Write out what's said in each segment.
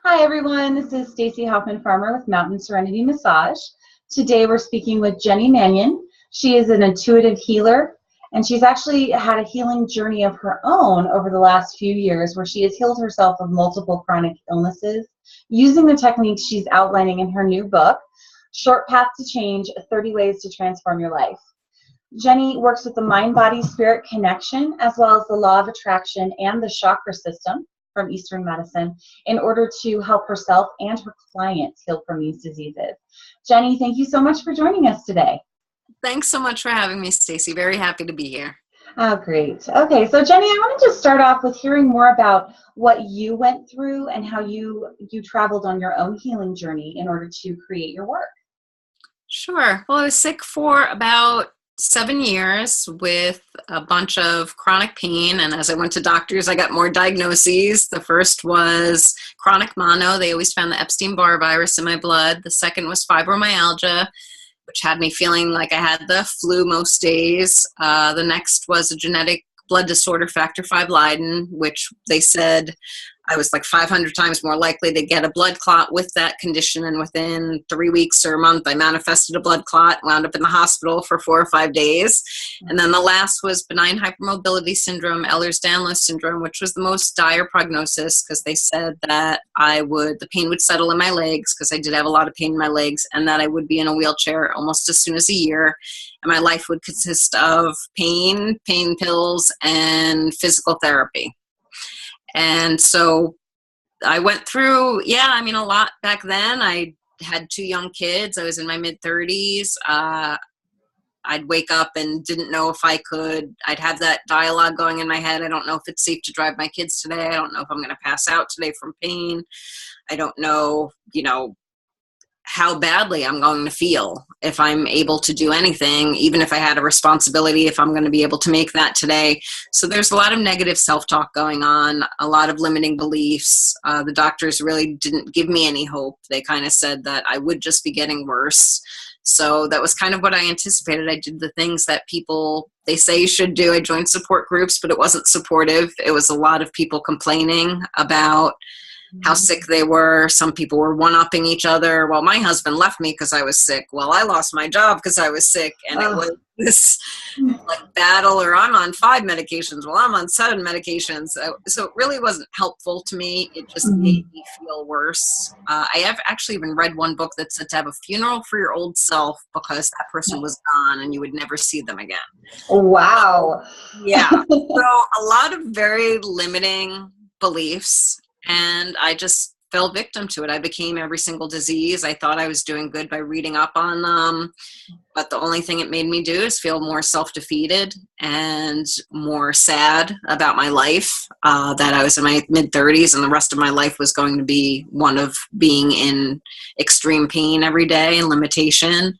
Hi everyone, this is Stacy Hoffman-Farmer with Mountain Serenity Massage. Today we're speaking with Jenny Mannion. She is an intuitive healer, and she's actually had a healing journey of her own over the last few years where she has healed herself of multiple chronic illnesses using the techniques she's outlining in her new book, Short Path to Change, 30 Ways to Transform Your Life. Jenny works with the mind-body-spirit connection as well as the law of attraction and the chakra system from Eastern medicine in order to help herself and her clients heal from these diseases. Jenny, thank you so much for joining us today. Thanks so much for having me, Stacy. Very happy to be here. Oh, great. Okay, so Jenny, I wanted to start off with hearing more about what you went through and how you traveled on your own healing journey in order to create your work. Sure. Well, I was sick for about 7 years with a bunch of chronic pain, and as I went to doctors, I got more diagnoses. The first was chronic mono. They always found the Epstein-Barr virus in my blood. The second was fibromyalgia, which had me feeling like I had the flu most days. The next was a genetic blood disorder, factor V Leiden, which they said I was like 500 times more likely to get a blood clot with that condition. And within 3 weeks or a month, I manifested a blood clot, wound up in the hospital for 4 or 5 days. And then the last was benign hypermobility syndrome, Ehlers-Danlos syndrome, which was the most dire prognosis because they said that the pain would settle in my legs because I did have a lot of pain in my legs, and that I would be in a wheelchair almost as soon as a year. And my life would consist of pain pills, and physical therapy. And so I went through, a lot back then. I had 2 young kids. I was in my mid-30s. I'd wake up and didn't know if I could. I'd have that dialogue going in my head. I don't know if it's safe to drive my kids today. I don't know if I'm going to pass out today from pain. I don't know, how badly I'm going to feel if I'm able to do anything, even if I had a responsibility, if I'm going to be able to make that today. So there's a lot of negative self-talk going on, a lot of limiting beliefs. The doctors really didn't give me any hope. They kind of said that I would just be getting worse. So that was kind of what I anticipated. I did the things that they say you should do. I joined support groups, but it wasn't supportive. It was a lot of people complaining about how sick they were. Some people were one-upping each other. Well, my husband left me because I was sick. Well, I lost my job because I was sick. And it was this battle, or I'm on 5 medications. Well, I'm on 7 medications. So it really wasn't helpful to me. It just made me feel worse. I have actually even read one book that said to have a funeral for your old self because that person was gone and you would never see them again. Wow. Yeah. So a lot of very limiting beliefs. And I just fell victim to it. I became every single disease. I thought I was doing good by reading up on them. But the only thing it made me do is feel more self-defeated and more sad about my life, that I was in my mid-30s and the rest of my life was going to be one of being in extreme pain every day and limitation.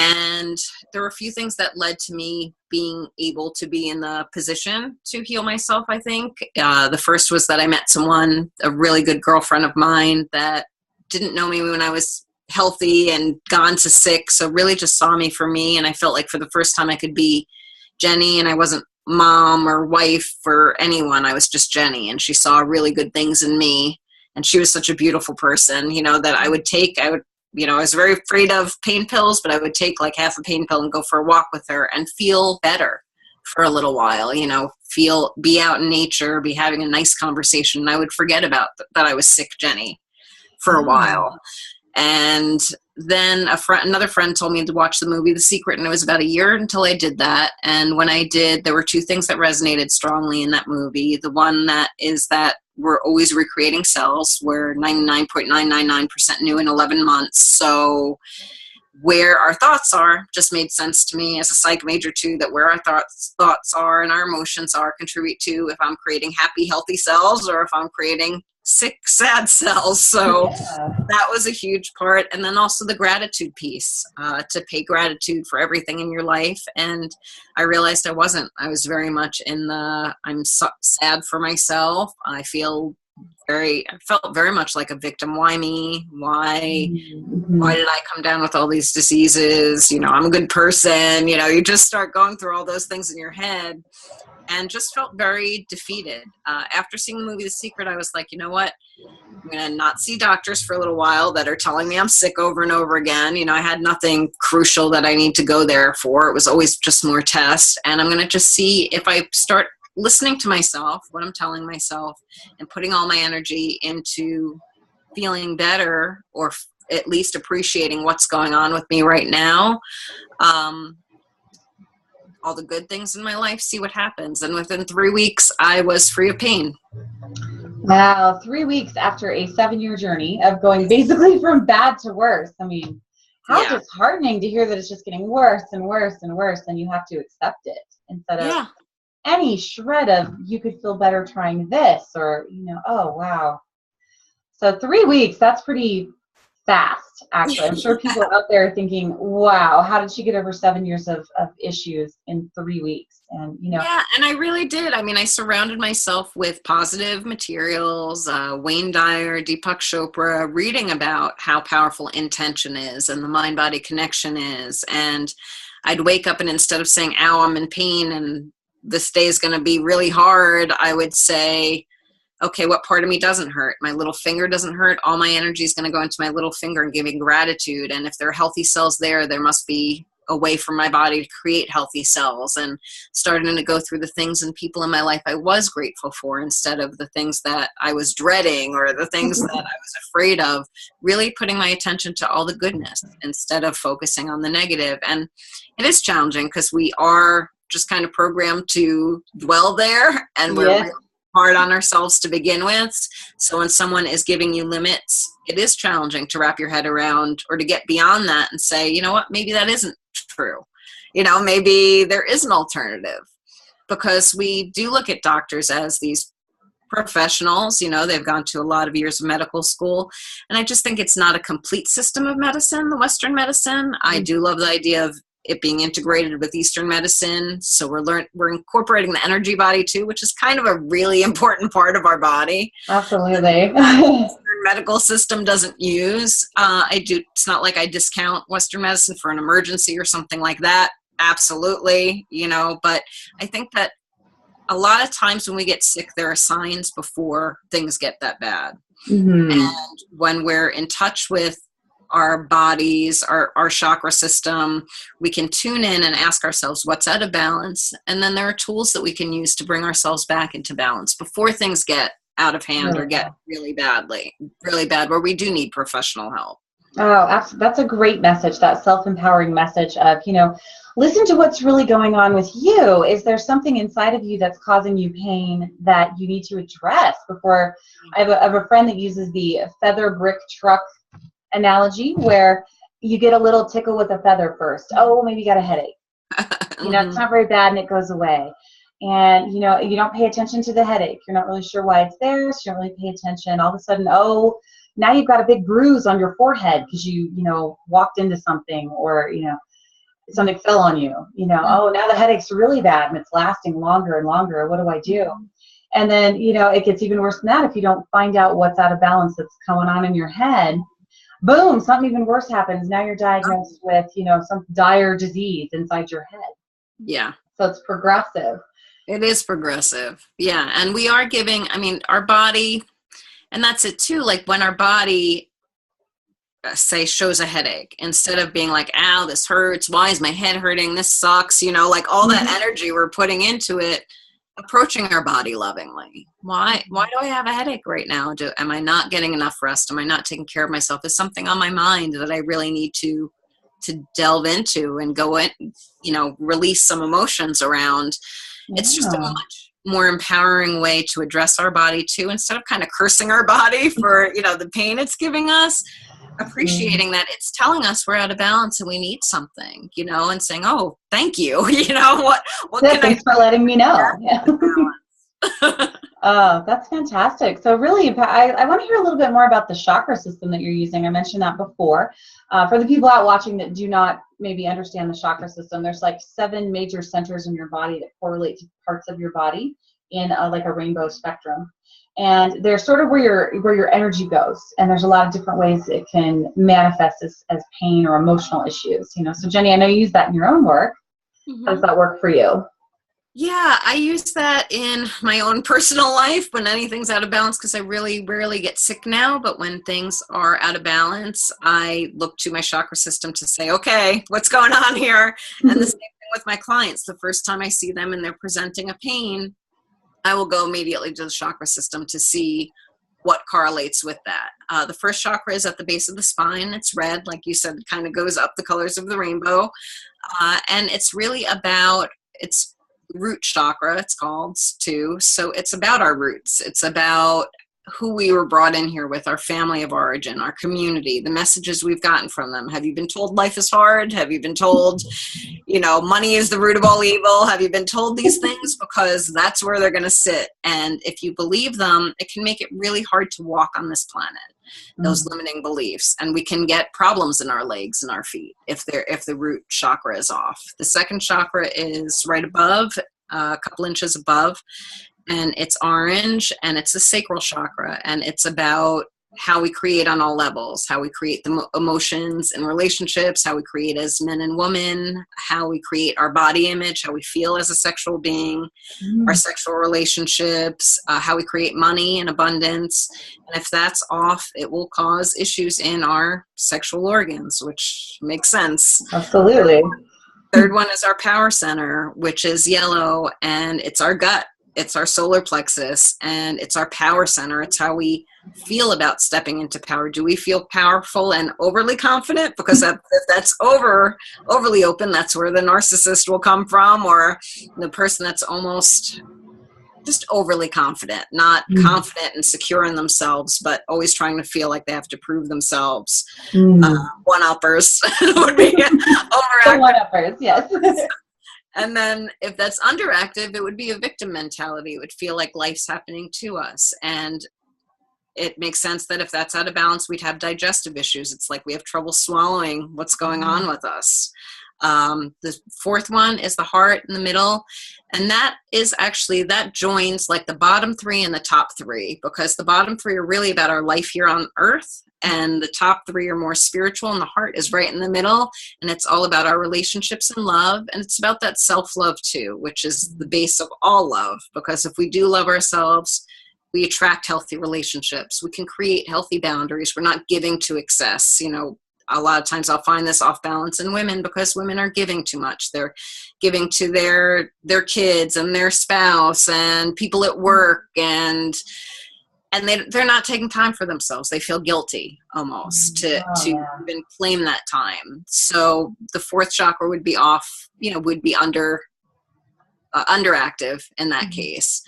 And there were a few things that led to me being able to be in the position to heal myself, I think. The first was that I met someone, a really good girlfriend of mine, that didn't know me when I was healthy and gone to sick, so really just saw me for me. And I felt like for the first time I could be Jenny, and I wasn't mom or wife for anyone. I was just Jenny, and she saw really good things in me. And she was such a beautiful person, that I was very afraid of pain pills, but I would take like half a pain pill and go for a walk with her and feel better for a little while, be out in nature, be having a nice conversation. And I would forget about that I was sick Jenny for a while. And then another friend told me to watch the movie The Secret, and it was about a year until I did that. And when I did, there were 2 things that resonated strongly in that movie. The one that is that we're always recreating cells. We're 99.999% new in 11 months. So where our thoughts are just made sense to me as a psych major too, that where our thoughts are and our emotions are contribute to if I'm creating happy, healthy cells or if I'm creating sick, sad cells. So that was a huge part. And then also the gratitude piece, to pay gratitude for everything in your life. And I realized I wasn't. I was very much I'm sad for myself. I felt very much like a victim. Why me? Why did I come down with all these diseases? I'm a good person. You just start going through all those things in your head. And just felt very defeated. After seeing the movie The Secret, I was like, you know what? I'm going to not see doctors for a little while that are telling me I'm sick over and over again. You know, I had nothing crucial that I need to go there for. It was always just more tests. And I'm going to just see if I start listening to myself, what I'm telling myself, and putting all my energy into feeling better, or at least appreciating what's going on with me right now. All the good things in my life, see what happens. And within 3 weeks, I was free of pain. Wow, 3 weeks after a 7-year journey of going basically from bad to worse. I mean, how disheartening to hear that it's just getting worse and worse and worse, and you have to accept it instead of any shred of you could feel better trying this, or, you know, oh, wow. So 3 weeks, that's pretty fast, actually. I'm sure people out there are thinking, wow, how did she get over 7 years of issues in 3 weeks? And, you know. Yeah, and I really did. I mean, I surrounded myself with positive materials, Wayne Dyer, Deepak Chopra, reading about how powerful intention is and the mind-body connection is. And I'd wake up and instead of saying, ow, I'm in pain and this day is going to be really hard, I would say, okay, what part of me doesn't hurt? My little finger doesn't hurt. All my energy is going to go into my little finger and giving gratitude. And if there are healthy cells there, there must be a way for my body to create healthy cells, and starting to go through the things and people in my life I was grateful for instead of the things that I was dreading or the things that I was afraid of, really putting my attention to all the goodness instead of focusing on the negative. And it is challenging because we are just kind of programmed to dwell there, and we're really hard on ourselves to begin with. So when someone is giving you limits, it is challenging to wrap your head around or to get beyond that and say, you know what, maybe that isn't true. You know, maybe there is an alternative, because we do look at doctors as these professionals. You know, they've gone to a lot of years of medical school. And I just think it's not a complete system of medicine, the Western medicine. I do love the idea of it being integrated with Eastern medicine. So we're incorporating the energy body too, which is kind of a really important part of our body. Absolutely. Western medical system doesn't use. It's not like I discount Western medicine for an emergency or something like that. Absolutely, you know, but I think that a lot of times when we get sick, there are signs before things get that bad. Mm-hmm. And when we're in touch with our bodies, our chakra system, we can tune in and ask ourselves what's out of balance. And then there are tools that we can use to bring ourselves back into balance before things get out of hand or get really bad, where we do need professional help. Oh, that's a great message, that self-empowering message of, you know, listen to what's really going on with you. Is there something inside of you that's causing you pain that you need to address before? I have a friend that uses the feather brick truck analogy, where you get a little tickle with a feather first. Oh, maybe you got a headache. You know, it's not very bad and it goes away. And, you know, you don't pay attention to the headache. You're not really sure why it's there, so you don't really pay attention. All of a sudden, oh, now you've got a big bruise on your forehead because you know, walked into something, or, you know, something fell on you. You know, oh, now the headache's really bad and it's lasting longer and longer. What do I do? And then, you know, it gets even worse than that if you don't find out what's out of balance that's going on in your head. Boom, something even worse happens. Now you're diagnosed with, you know, some dire disease inside your head. Yeah. So it's progressive. It is progressive. Yeah. And we are giving, I mean, our body, and that's it too, like when our body, say, shows a headache, instead of being like, ow, this hurts, why is my head hurting, this sucks, you know, like all that energy we're putting into it, approaching our body lovingly. Why do I have a headache right now? Am I not getting enough rest? Am I not taking care of myself? Is something on my mind that I really need to delve into and go in, you know, release some emotions around? It's just a much more empowering way to address our body too, instead of kind of cursing our body for, you know, the pain it's giving us. Appreciating that it's telling us we're out of balance and we need something, you know, and saying, oh, thank you. You know, what can thanks for letting me know. Yeah. Oh, that's fantastic. So really, I want to hear a little bit more about the chakra system that you're using. I mentioned that before. For the people out watching that do not maybe understand the chakra system, there's like 7 major centers in your body that correlate to parts of your body in like a rainbow spectrum. And they're sort of where your energy goes. And there's a lot of different ways it can manifest as pain or emotional issues. You know, so Jenny, I know you use that in your own work. How does that work for you? Yeah, I use that in my own personal life when anything's out of balance, because I really rarely get sick now. But when things are out of balance, I look to my chakra system to say, okay, what's going on here? And the same thing with my clients. The first time I see them and they're presenting a pain, I will go immediately to the chakra system to see what correlates with that. The first chakra is at the base of the spine. It's red, like you said, it kind of goes up the colors of the rainbow. And it's really about, it's root chakra, it's called too. So it's about our roots. It's about who we were brought in here with, our family of origin, our community, the messages we've gotten from them. Have you been told life is hard? Have you been told, money is the root of all evil? Have you been told these things? Because that's where they're going to sit. And if you believe them, it can make it really hard to walk on this planet, those limiting beliefs. And we can get problems in our legs and our feet if the root chakra is off. The second chakra is right above, a couple inches above, and it's orange, and it's the sacral chakra, and it's about how we create on all levels, how we create the emotions and relationships, how we create as men and women, how we create our body image, how we feel as a sexual being, our sexual relationships, how we create money and abundance. And if that's off, it will cause issues in our sexual organs, which makes sense. Absolutely. Third one is our power center, which is yellow, and it's our gut. It's our solar plexus, and it's our power center. It's how we feel about stepping into power. Do we feel powerful and overly confident? Because if that's overly open, that's where the narcissist will come from, or the person that's almost just overly confident, not confident and secure in themselves, but always trying to feel like they have to prove themselves. One-uppers would be overactive. One-uppers, yes. And then if that's underactive, it would be a victim mentality. It would feel like life's happening to us. And it makes sense that if that's out of balance, we'd have digestive issues. It's like we have trouble swallowing what's going on with us. The fourth one is the heart in the middle. And that is actually, that joins like the bottom three and the top three, because the bottom three are really about our life here on earth, and the top three are more spiritual, and the heart is right in the middle, and it's all about our relationships and love, and it's about that self-love too, which is the base of all love, because if we do love ourselves, we attract healthy relationships. We can create healthy boundaries. We're not giving to excess. A lot of times I'll find this off balance in women because women are giving too much. They're giving to their kids and their spouse and people at work, and they're not taking time for themselves. They feel guilty almost to even claim that time. So the fourth chakra would be off, would be underactive in that case.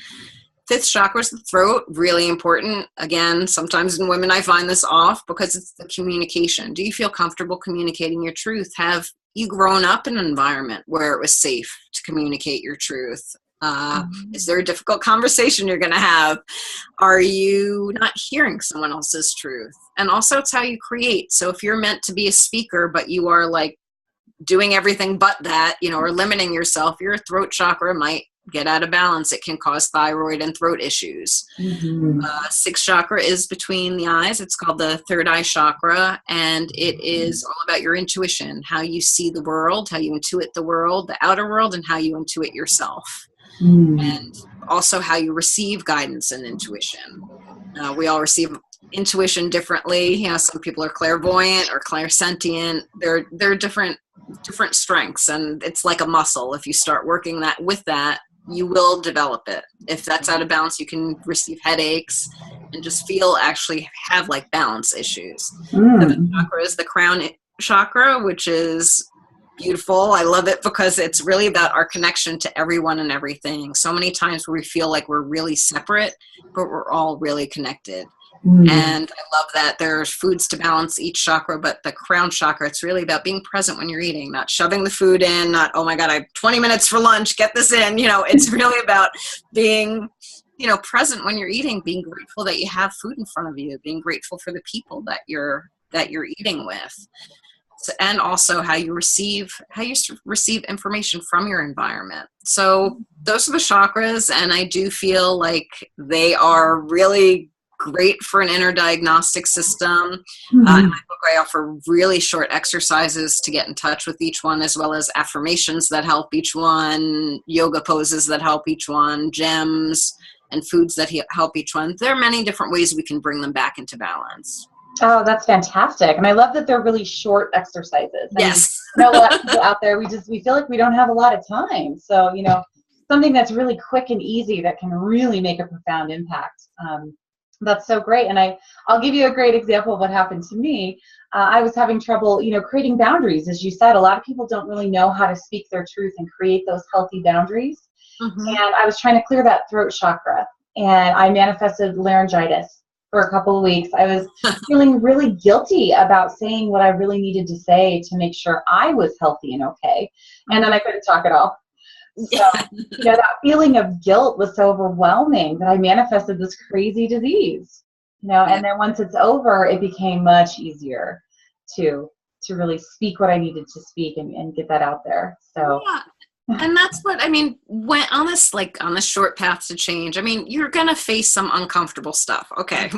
Fifth chakra is the throat, really important. Again, sometimes in women I find this off because it's the communication. Do you feel comfortable communicating your truth? Have you grown up in an environment where it was safe to communicate your truth? Is there a difficult conversation you're going to have? Are you not hearing someone else's truth? And also it's how you create. So if you're meant to be a speaker, but you are like doing everything but that, or limiting yourself, your throat chakra might get out of balance. It can cause thyroid and throat issues. Sixth chakra is between the eyes. It's called the third eye chakra, and it is all about your intuition, how you see the world, how you intuit the world, the outer world, and how you intuit yourself. And also how you receive guidance and intuition. We all receive intuition differently. Some people are clairvoyant or clairsentient. They're different strengths, and it's like a muscle. If you start working with that, you will develop it. If that's out of balance, you can receive headaches and just actually have like balance issues. Seventh chakra is the crown chakra, which is beautiful. I love it because it's really about our connection to everyone and everything. So many times we feel like we're really separate, but we're all really connected. And I love that there's foods to balance each chakra, but the crown chakra, it's really about being present when you're eating, not shoving the food in, not, oh my God, I have 20 minutes for lunch, get this in. It's really about being, present when you're eating, being grateful that you have food in front of you, being grateful for the people that you're eating with. And also how you receive information from your environment. So those are the chakras, and I do feel like they are really great for an inner diagnostic system. In my book, I offer really short exercises to get in touch with each one, as well as affirmations that help each one, yoga poses that help each one, gems and foods that help each one. There are many different ways we can bring them back into balance. Oh, that's fantastic. And I love that they're really short exercises. Yes. I know a lot of people out there, we feel like we don't have a lot of time. So, something that's really quick and easy that can really make a profound impact. That's so great. And I'll give you a great example of what happened to me. I was having trouble, creating boundaries. As you said, a lot of people don't really know how to speak their truth and create those healthy boundaries. And I was trying to clear that throat chakra, and I manifested laryngitis for a couple of weeks. I was feeling really guilty about saying what I really needed to say to make sure I was healthy and okay. And then I couldn't talk at all. So, that feeling of guilt was so overwhelming that I manifested this crazy disease, and then once it's over, it became much easier to really speak what I needed to speak and get that out there. So. Yeah. And that's what, when on this short path to change, you're going to face some uncomfortable stuff. Okay.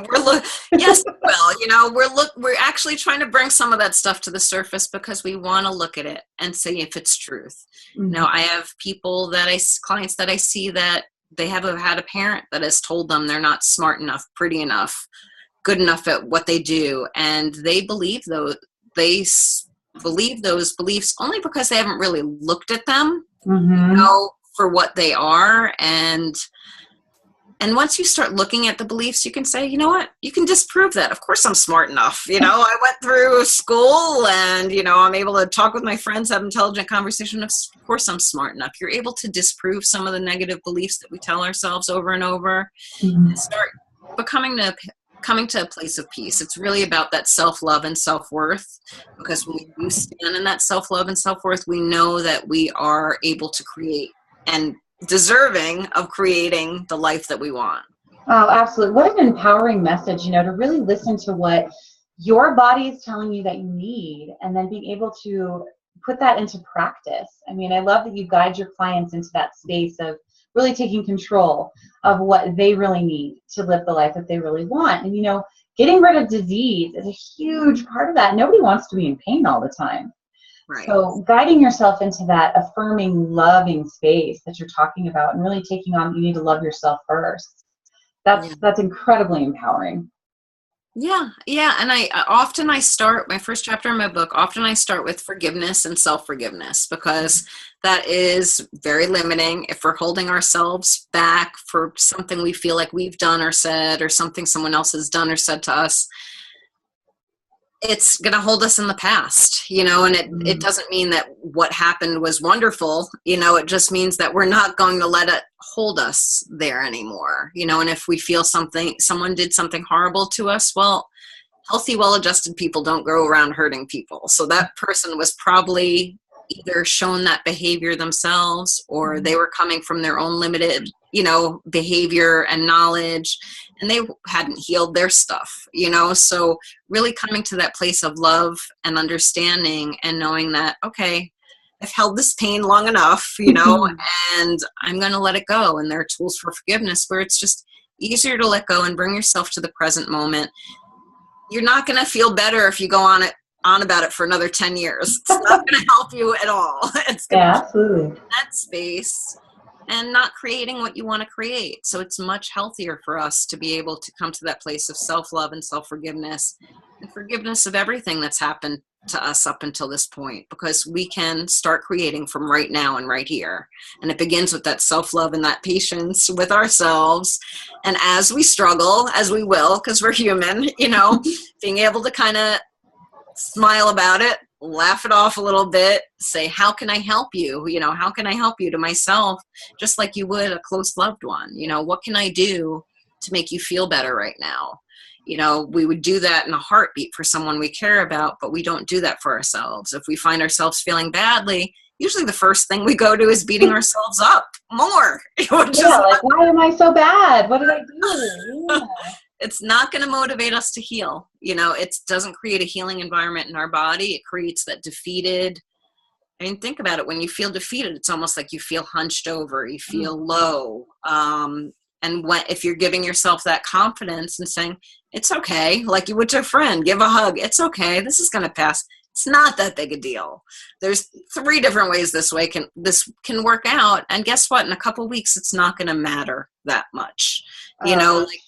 Yes, well, we're actually trying to bring some of that stuff to the surface because we want to look at it and see if it's truth. I have clients that I see that they have had a parent that has told them they're not smart enough, pretty enough, good enough at what they do. And they believe those beliefs only because they haven't really looked at them. For what they are, and once you start looking at the beliefs, you can say, you know what, you can disprove that. Of course I'm smart enough. I went through school and I'm able to talk with my friends, have intelligent conversation. Of course I'm smart enough. You're able to disprove some of the negative beliefs that we tell ourselves over and over, and start coming to a place of peace. It's really about that self-love and self-worth, because when we do stand in that self-love and self-worth, we know that we are able to create and deserving of creating the life that we want. Oh, absolutely. What an empowering message, to really listen to what your body is telling you that you need, and then being able to put that into practice. I love that you guide your clients into that space of really taking control of what they really need to live the life that they really want. And, getting rid of disease is a huge part of that. Nobody wants to be in pain all the time. Right. So guiding yourself into that affirming, loving space that you're talking about, and really taking on, you need to love yourself first. That's incredibly empowering. Yeah. And I start my first chapter in my book. Often I start with forgiveness and self-forgiveness, because that is very limiting. If we're holding ourselves back for something we feel like we've done or said, or something someone else has done or said to us, it's going to hold us in the past, and it doesn't mean that what happened was wonderful. It just means that we're not going to let it hold us there anymore, and if we feel someone did something horrible to us, well, healthy, well-adjusted people don't go around hurting people. So that person was probably either shown that behavior themselves, or they were coming from their own limited, behavior and knowledge, and they hadn't healed their stuff, so really coming to that place of love and understanding, and knowing that, okay, I've held this pain long enough, and I'm going to let it go. And there are tools for forgiveness where it's just easier to let go and bring yourself to the present moment. You're not going to feel better if you go on about it for another 10 years. It's not going to help you at all. It's going to keep you in that space and not creating what you want to create. So it's much healthier for us to be able to come to that place of self-love and self-forgiveness, and forgiveness of everything that's happened to us up until this point, because we can start creating from right now and right here. And it begins with that self-love and that patience with ourselves. And as we struggle, as we will, because we're human, being able to kind of smile about it, laugh it off a little bit, say, how can I help you? How can I help you, to myself, just like you would a close loved one? What can I do to make you feel better right now? We would do that in a heartbeat for someone we care about, but we don't do that for ourselves. If we find ourselves feeling badly, usually the first thing we go to is beating ourselves up more. Why am I so bad? What did I do? Yeah. It's not going to motivate us to heal. It doesn't create a healing environment in our body. It creates that defeated. Think about it. When you feel defeated, it's almost like you feel hunched over, you feel low. And if you're giving yourself that confidence and saying, it's okay, like you would to a friend, give a hug, it's okay, this is going to pass. It's not that big a deal. There's 3 different ways this can work out. And guess what? In a couple of weeks, it's not going to matter that much.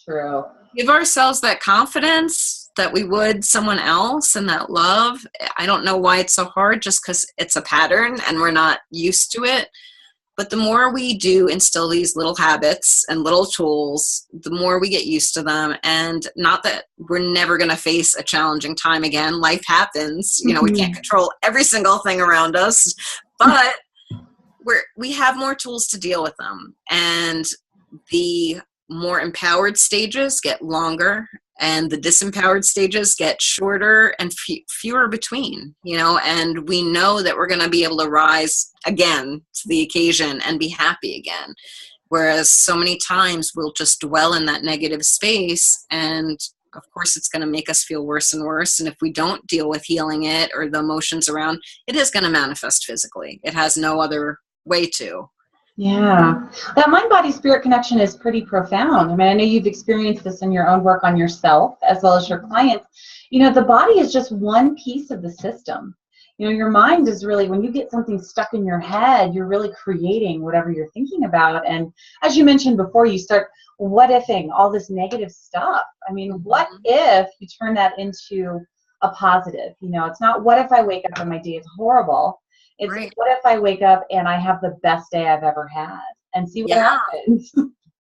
True. Give ourselves that confidence that we would someone else, and that love. I don't know why it's so hard, just because it's a pattern and we're not used to it. But the more we do instill these little habits and little tools, the more we get used to them. And not that we're never going to face a challenging time again. Life happens. We can't control every single thing around us, but we have more tools to deal with them. And the more empowered stages get longer, and the disempowered stages get shorter and fewer between, and we know that we're going to be able to rise again to the occasion and be happy again. Whereas so many times we'll just dwell in that negative space, and of course it's going to make us feel worse and worse. And if we don't deal with healing it or the emotions around, it is going to manifest physically. It has no other way to. Yeah, that mind-body-spirit connection is pretty profound. I mean, I know you've experienced this in your own work on yourself as well as your clients. The body is just one piece of the system. Your mind is really, when you get something stuck in your head, you're really creating whatever you're thinking about. And as you mentioned before, you start what-ifing all this negative stuff. I mean, what if you turn that into a positive? It's not what if I wake up and my day is horrible. It's right. What if I wake up and I have the best day I've ever had, and see what happens?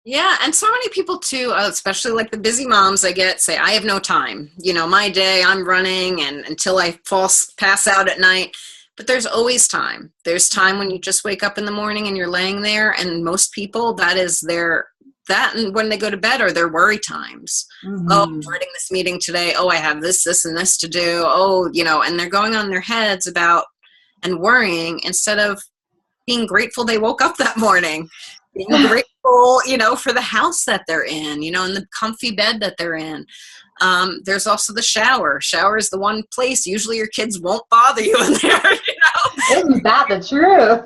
Yeah, and so many people too, especially like the busy moms I get, say, I have no time. My day, I'm running and until I pass out at night. But there's always time. There's time when you just wake up in the morning and you're laying there, and most people, that and when they go to bed are their worry times. Mm-hmm. Oh, I'm starting this meeting today. Oh, I have this, and this to do. Oh, and they're going on their heads about and worrying instead of being grateful they woke up that morning, being grateful, for the house that they're in, and the comfy bed that they're in. There's also the shower. Shower is the one place usually your kids won't bother you in there. Isn't that the truth?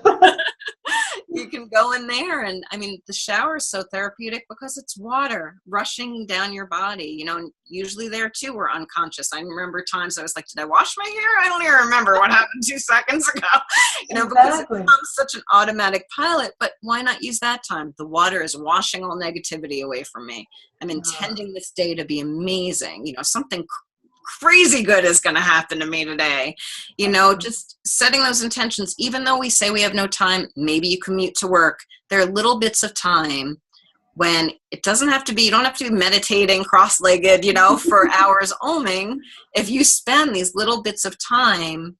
You can go in there, and I mean, the shower is so therapeutic because it's water rushing down your body, and usually there too we're unconscious. I remember times I was like, did I wash my hair? I don't even remember what happened 2 seconds ago, because it becomes such an automatic pilot. But why not use that time? The water is washing all negativity away from me. I'm intending this day to be amazing. Something crazy good is going to happen to me today. Just setting those intentions. Even though we say we have no time, maybe you commute to work, there are little bits of time when it doesn't have to be, you don't have to be meditating cross-legged, for hours oming. If you spend these little bits of time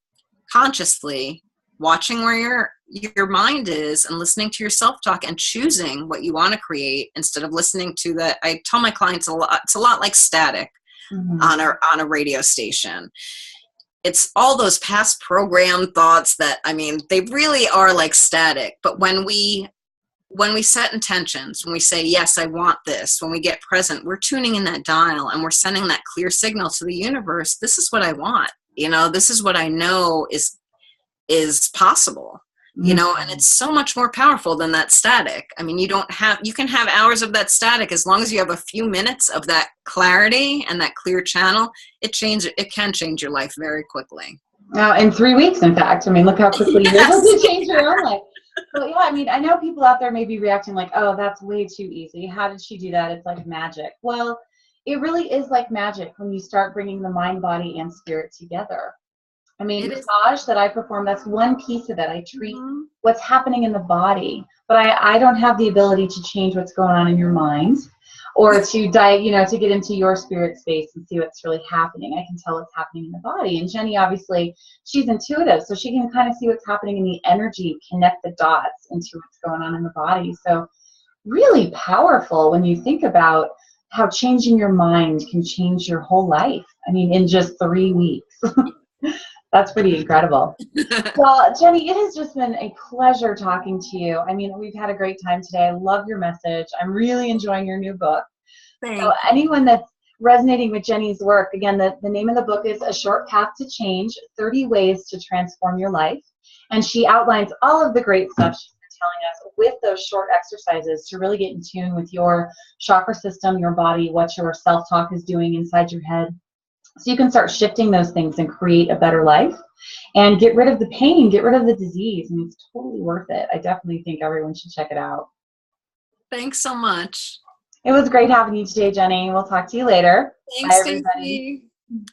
consciously watching where your mind is and listening to your self-talk and choosing what you want to create instead of listening to that. I tell my clients it's a lot like static. Mm-hmm. on a radio station. It's all those past program thoughts that, I mean, they really are like static. But when we set intentions, when we say, yes, I want this, when we get present, we're tuning in that dial and we're sending that clear signal to the universe. This is what I want. This is what I know is possible. And it's so much more powerful than that static. I mean, you can have hours of that static. As long as you have a few minutes of that clarity and that clear channel, it can change your life very quickly. In 3 weeks, in fact. I mean, look how quickly you're able to change your own life. Well, yeah, I mean, I know people out there may be reacting like, oh, that's way too easy. How did she do that? It's like magic. Well, it really is like magic when you start bringing the mind, body, and spirit together. I mean, massage that I perform, that's one piece of it. I treat what's happening in the body, but I don't have the ability to change what's going on in your mind or to to get into your spirit space and see what's really happening. I can tell what's happening in the body. And Jenny, obviously, she's intuitive, so she can kind of see what's happening in the energy, connect the dots into what's going on in the body. So really powerful when you think about how changing your mind can change your whole life. I mean, in just 3 weeks. That's pretty incredible. Well, Jenny, it has just been a pleasure talking to you. I mean, we've had a great time today. I love your message. I'm really enjoying your new book. So anyone that's resonating with Jenny's work, again, the name of the book is A Short Path to Change, 30 Ways to Transform Your Life. And she outlines all of the great stuff she's telling us with those short exercises to really get in tune with your chakra system, your body, what your self-talk is doing inside your head. So you can start shifting those things and create a better life and get rid of the pain, get rid of the disease. And it's totally worth it. I definitely think everyone should check it out. Thanks so much. It was great having you today, Jenny. We'll talk to you later. Thanks, Bye, everybody. Stacey.